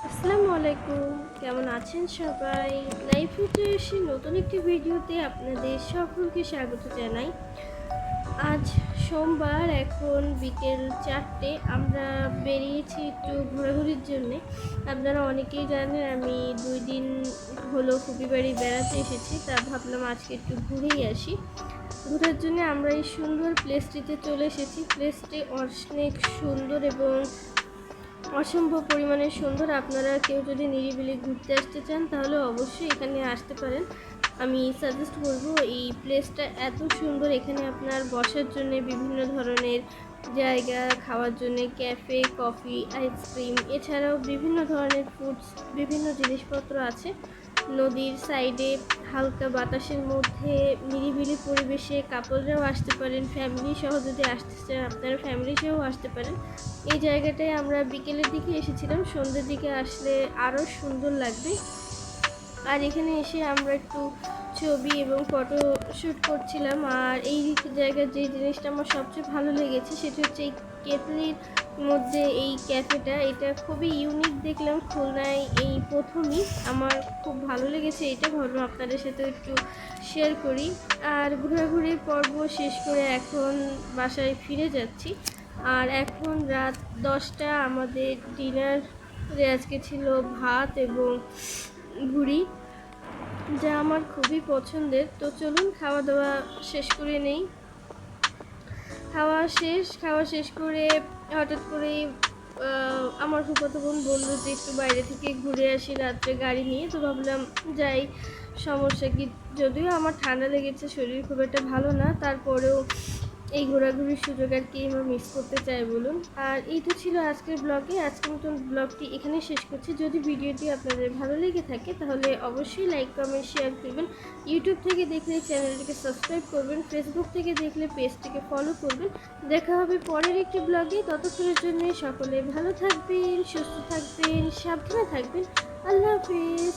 আসসালামু আলাইকুম, কেমন আছেন সবাই? লাইফে এসে নতুন একটি ভিডিওতে আপনাদের সকলকে স্বাগত জানাই। আজ সোমবার, এখন বিকেল 4টে। আমরা বেরিয়েছি একটু ঘোরাঘুরির জন্যে। আপনারা অনেকেই জানেন আমি 2 দিন হলো ফুপি বাড়ি বেড়াতে এসেছি, তা ভাবলাম আজকে একটু ঘুরেই আসি। ঘোরার জন্য আমরা এই সুন্দর প্লেসটিতে চলে এসেছি। প্লেসটি অনেক সুন্দর এবং অসম্ভব পরিমাণে সুন্দর। আপনারা কেউ যদি নিরিবিলি ঘুরতে আসতে চান তাহলে অবশ্যই এখানে আসতে পারেন। আমি সাজেস্ট করব, এই প্লেসটা এত সুন্দর। এখানে আপনার বসার জন্য বিভিন্ন ধরনের জায়গা, খাওয়ার জন্য ক্যাফে, কফি, আইসক্রিম, এছাড়াও বিভিন্ন ধরনের ফুডস, বিভিন্ন জিনিসপত্র আছে। নদীর সাইডে হালকা বাতাসের মধ্যে নিরিবিলি পরিবেশে কাপলরাও আসতে পারেন। ফ্যামিলি সহ যদি আসতে চান আপনারা ফ্যামিলি সহ আসতে পারেন। এই জায়গাটায় আমরা বিকেলের দিকে এসেছিলাম, সন্ধ্যের দিকে আসলে আরও সুন্দর লাগবে। আর এখানে এসে আমরা একটু ছবি এবং ফটো শ্যুট করছিলাম। আর এই জায়গার যে জিনিসটা আমার সবচেয়ে ভালো লেগেছে সেটা হচ্ছে এই কেতলির মধ্যে এই ক্যাফেটা। এটা খুবই ইউনিক দেখলাম, খুলনায় এই প্রথমই। আমার খুব ভালো লেগেছে এটা, ভাবলাম আপনাদের সাথে একটু শেয়ার করি। আর ঘোরাঘুরির পর্ব শেষ করে এখন বাসায় ফিরে যাচ্ছি। আর এখন রাত 10টা। আমাদের ডিনারে আজকে ছিল ভাত এবং ভুড়ি, যা আমার খুবই পছন্দের। তো চলুন খাওয়া দাওয়া শেষ করে নেই। খাওয়া শেষ করে হঠাৎ করেই আমার ফুফাতো বোন বললো যে একটু বাইরে থেকে ঘুরে আসি রাত্রে গাড়ি নিয়ে। তো ভাবলাম যাই, সমস্যা কি। যদিও আমার ঠান্ডা লেগেছে, শরীর খুব একটা ভালো না, তারপরেও এই ঘোরাঘুরির সুযোগ আর কি আমরা মিস করতে চাই বলুন। আর এই তো ছিল আজকের ব্লগে। আজকের মতন ব্লগটি এখানে শেষ করছি। যদি ভিডিওটি আপনাদের ভালো লেগে থাকে তাহলে অবশ্যই লাইক, কমেন্ট, শেয়ার করবেন। ইউটিউব থেকে দেখলে চ্যানেলটিকে সাবস্ক্রাইব করবেন, ফেসবুক থেকে দেখলে পেজটিকে ফলো করবেন। দেখা হবে পরের একটি ব্লগে। ততক্ষণের জন্য সকলে ভালো থাকবেন, সুস্থ থাকবেন, সাবধানে থাকবেন। আল্লাহ হাফিজ।